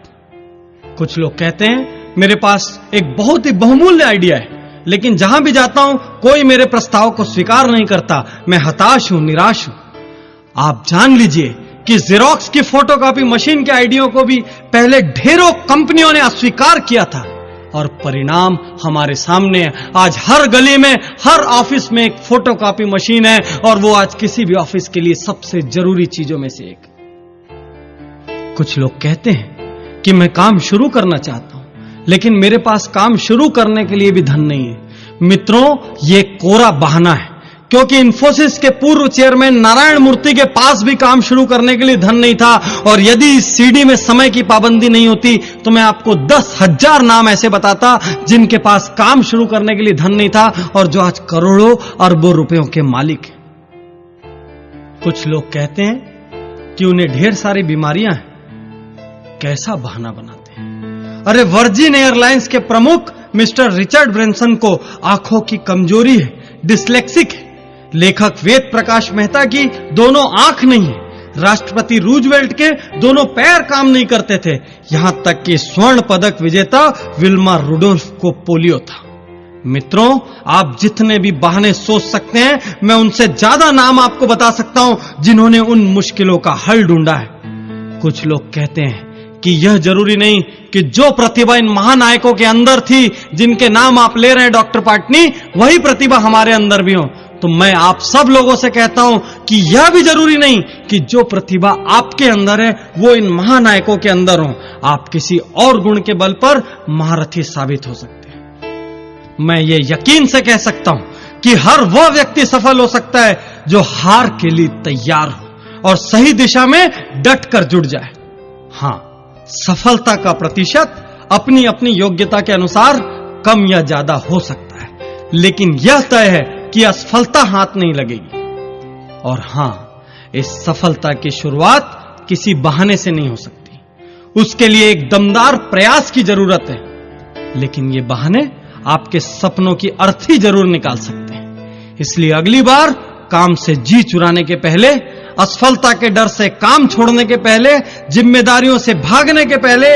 कुछ लोग कहते हैं मेरे पास एक बहुत ही बहुमूल्य आइडिया है लेकिन जहां भी जाता हूं कोई मेरे प्रस्ताव को स्वीकार नहीं करता, मैं हताश हूं, निराश हूं। आप जान लीजिए कि जेरोक्स की फोटोकॉपी मशीन के आइडिया को भी पहले ढेरों कंपनियों ने अस्वीकार किया था और परिणाम हमारे सामने है। आज हर गली में, हर ऑफिस में एक फोटोकॉपी मशीन है और वो आज किसी भी ऑफिस के लिए सबसे जरूरी चीजों में से एक। कुछ लोग कहते हैं कि मैं काम शुरू करना चाहता हूं लेकिन मेरे पास काम शुरू करने के लिए भी धन नहीं है। मित्रों, ये कोरा बहाना है क्योंकि इंफोसिस के पूर्व चेयरमैन नारायण मूर्ति के पास भी काम शुरू करने के लिए धन नहीं था। और यदि इस सीडी में समय की पाबंदी नहीं होती तो मैं आपको 10,000 नाम ऐसे बताता जिनके पास काम शुरू करने के लिए धन नहीं था और जो आज करोड़ों अरबों रुपयों के मालिक हैं। कुछ लोग कहते हैं कि उन्हें ढेर सारी बीमारियां हैं। कैसा बहाना बनाते हैं? अरे वर्जिन एयरलाइंस के प्रमुख मिस्टर रिचर्ड ब्रेंसन को आंखों की कमजोरी है, डिस्लेक्सिक है। लेखक वेद प्रकाश मेहता की दोनों आंख नहीं है। राष्ट्रपति रूजवेल्ट के दोनों पैर काम नहीं करते थे। यहां तक कि स्वर्ण पदक विजेता विल्मा रुडोल्फ को पोलियो था। मित्रों, आप जितने भी बहाने सोच सकते हैं, मैं उनसे ज्यादा नाम आपको बता सकता हूं जिन्होंने उन मुश्किलों का हल ढूंढा है। कुछ लोग कहते हैं कि यह जरूरी नहीं कि जो प्रतिभा इन महानायकों के अंदर थी, जिनके नाम आप ले रहे हैं डॉक्टर पाटनी, वही प्रतिभा हमारे अंदर भी हो। तो मैं आप सब लोगों से कहता हूं कि यह भी जरूरी नहीं कि जो प्रतिभा आपके अंदर है वो इन महानायकों के अंदर हो। आप किसी और गुण के बल पर महारथी साबित हो सकते हैं। मैं ये यकीन से कह सकता हूं कि हर वह व्यक्ति सफल हो सकता है जो हार के लिए तैयार हो और सही दिशा में डट कर जुट जाए। हां, सफलता का प्रतिशत अपनी अपनी योग्यता के अनुसार कम या ज्यादा हो सकता है, लेकिन यह तय है कि असफलता हाथ नहीं लगेगी। और हां, इस सफलता की शुरुआत किसी बहाने से नहीं हो सकती। उसके लिए एक दमदार प्रयास की जरूरत है। लेकिन ये बहाने आपके सपनों की अर्थी जरूर निकाल सकते हैं। इसलिए अगली बार काम से जी चुराने के पहले, असफलता के डर से काम छोड़ने के पहले, जिम्मेदारियों से भागने के पहले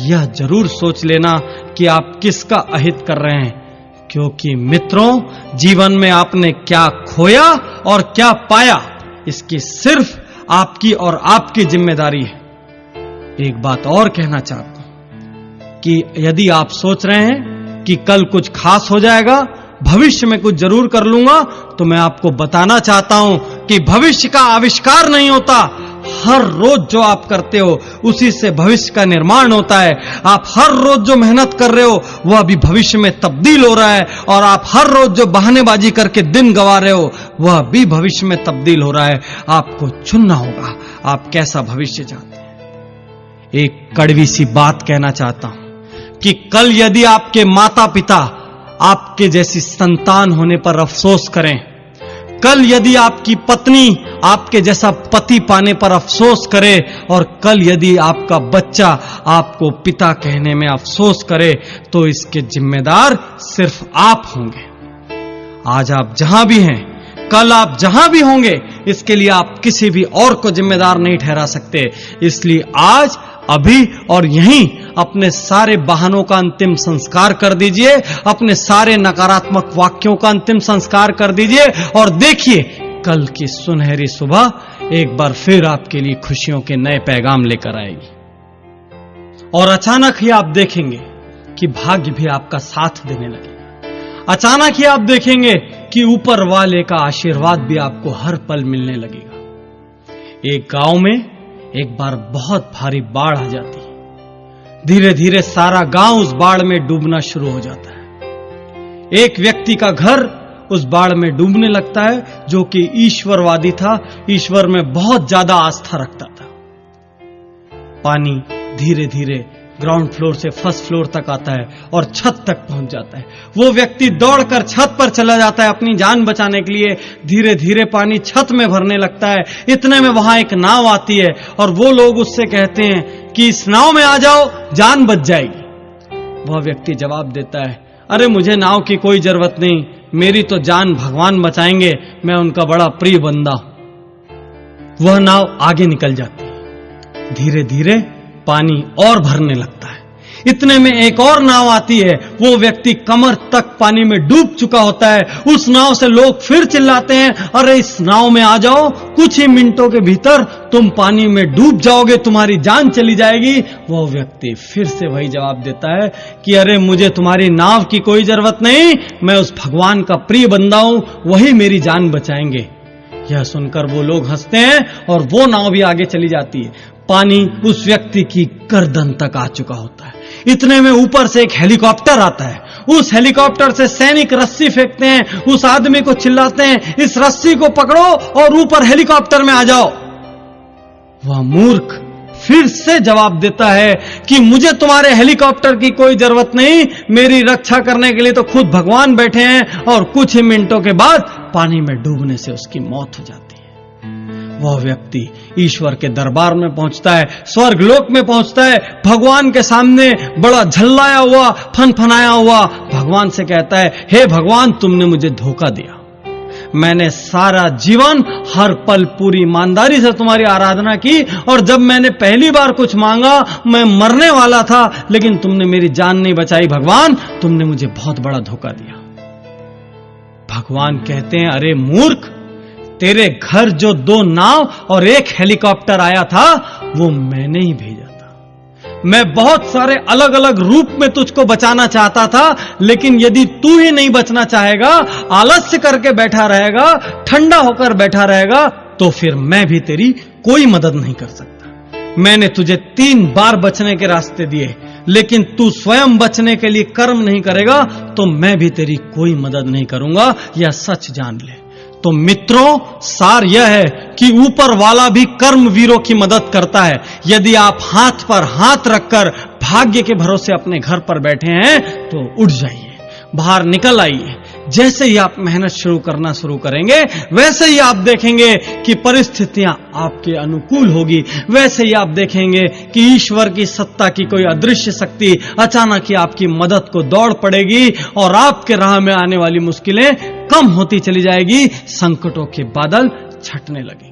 यह जरूर सोच लेना कि आप किसका अहित कर रहे हैं। क्योंकि मित्रों, जीवन में आपने क्या खोया और क्या पाया, इसकी सिर्फ आपकी और आपकी जिम्मेदारी है। एक बात और कहना चाहता हूं कि यदि आप सोच रहे हैं कि कल कुछ खास हो जाएगा, भविष्य में कुछ जरूर कर लूंगा, तो मैं आपको बताना चाहता हूं कि भविष्य का आविष्कार नहीं होता। हर रोज जो आप करते हो उसी से भविष्य का निर्माण होता है। आप हर रोज जो मेहनत कर रहे हो वह अभी भविष्य में तब्दील हो रहा है, और आप हर रोज जो बहानेबाजी करके दिन गंवा रहे हो वह भी भविष्य में तब्दील हो रहा है। आपको चुनना होगा आप कैसा भविष्य चाहते हैं। एक कड़वी सी बात कहना चाहता हूं कि कल यदि आपके माता पिता आपके जैसी संतान होने पर अफसोस करें, कल यदि आपकी पत्नी आपके जैसा पति पाने पर अफसोस करे, और कल यदि आपका बच्चा आपको पिता कहने में अफसोस करे, तो इसके जिम्मेदार सिर्फ आप होंगे। आज आप जहां भी हैं, कल आप जहां भी होंगे, इसके लिए आप किसी भी और को जिम्मेदार नहीं ठहरा सकते। इसलिए आज, अभी और यहीं अपने सारे बहानों का अंतिम संस्कार कर दीजिए, अपने सारे नकारात्मक वाक्यों का अंतिम संस्कार कर दीजिए, और देखिए कल की सुनहरी सुबह एक बार फिर आपके लिए खुशियों के नए पैगाम लेकर आएगी। और अचानक ही आप देखेंगे कि भाग्य भी आपका साथ देने लगेगा। अचानक ही आप देखेंगे कि ऊपर वाले का आशीर्वाद भी आपको हर पल मिलने लगेगा। एक गांव में एक बार बहुत भारी बाढ़ आ जाती है। धीरे धीरे सारा गांव उस बाढ़ में डूबना शुरू हो जाता है। एक व्यक्ति का घर उस बाढ़ में डूबने लगता है, जो कि ईश्वरवादी था, ईश्वर में बहुत ज्यादा आस्था रखता था। पानी धीरे धीरे ग्राउंड फ्लोर से फर्स्ट फ्लोर तक आता है और छत तक पहुंच जाता है। वो व्यक्ति दौड़कर छत पर चला जाता है अपनी जान बचाने के लिए। धीरे धीरे पानी छत में भरने लगता है। इतने में वहां एक नाव आती है और वो लोग उससे कहते हैं कि इस नाव में आ जाओ, जान बच जाएगी। वह व्यक्ति जवाब देता है, अरे मुझे नाव की कोई जरूरत नहीं, मेरी तो जान भगवान बचाएंगे, मैं उनका बड़ा प्रिय बंदा हूं। वह नाव आगे निकल जाती है। धीरे धीरे पानी और भरने लगता है। इतने में एक और नाव आती है। वो व्यक्ति कमर तक पानी में डूब चुका होता है। उस नाव से लोग फिर चिल्लाते हैं, अरे इस नाव में आ जाओ, कुछ ही मिनटों के भीतर तुम पानी में डूब जाओगे, तुम्हारी जान चली जाएगी। वो व्यक्ति फिर से वही जवाब देता है कि अरे मुझे तुम्हारी नाव की कोई जरूरत नहीं, मैं उस भगवान का प्रिय बंदा हूं, वही मेरी जान बचाएंगे। यह सुनकर वो लोग हंसते हैं और वो नाव भी आगे चली जाती है। पानी उस व्यक्ति की गर्दन तक आ चुका होता है। इतने में ऊपर से एक हेलीकॉप्टर आता है। उस हेलीकॉप्टर से सैनिक रस्सी फेंकते हैं। उस आदमी को चिल्लाते हैं, इस रस्सी को पकड़ो और ऊपर हेलीकॉप्टर में आ जाओ। वह मूर्ख फिर से जवाब देता है कि मुझे तुम्हारे हेलीकॉप्टर की कोई जरूरत नहीं, मेरी रक्षा करने के लिए तो खुद भगवान बैठे हैं। और कुछ ही मिनटों के बाद पानी में डूबने से उसकी मौत हो जाती है। वह व्यक्ति ईश्वर के दरबार में पहुंचता है, स्वर्गलोक में पहुंचता है, भगवान के सामने बड़ा झल्लाया हुआ, फनफनाया हुआ भगवान से कहता है, हे भगवान, तुमने मुझे धोखा दिया। मैंने सारा जीवन हर पल पूरी ईमानदारी से तुम्हारी आराधना की, और जब मैंने पहली बार कुछ मांगा मैं मरने वाला था, लेकिन तुमने मेरी जान नहीं बचाई। भगवान, तुमने मुझे बहुत बड़ा धोखा दिया। भगवान कहते हैं, अरे मूर्ख, तेरे घर जो 2 नाव और 1 हेलीकॉप्टर आया था वो मैंने ही भेजा था। मैं बहुत सारे अलग अलग रूप में तुझको बचाना चाहता था, लेकिन यदि तू ही नहीं बचना चाहेगा, आलस्य करके बैठा रहेगा, ठंडा होकर बैठा रहेगा, तो फिर मैं भी तेरी कोई मदद नहीं कर सकता। मैंने तुझे 3 बार बचने के रास्ते दिए, लेकिन तू स्वयं बचने के लिए कर्म नहीं करेगा तो मैं भी तेरी कोई मदद नहीं करूंगा, यह सच जान ले। तो मित्रों, सार यह है कि ऊपर वाला भी कर्म वीरों की मदद करता है। यदि आप हाथ पर हाथ रखकर भाग्य के भरोसे अपने घर पर बैठे हैं तो उठ जाइए, बाहर निकल आइए। जैसे ही आप मेहनत शुरू करेंगे, वैसे ही आप देखेंगे कि परिस्थितियां आपके अनुकूल होगी। वैसे ही आप देखेंगे कि ईश्वर की सत्ता की कोई अदृश्य शक्ति अचानक ही आपकी मदद को दौड़ पड़ेगी और आपके राह में आने वाली मुश्किलें कम होती चली जाएगी, संकटों के बादल छटने लगेंगे।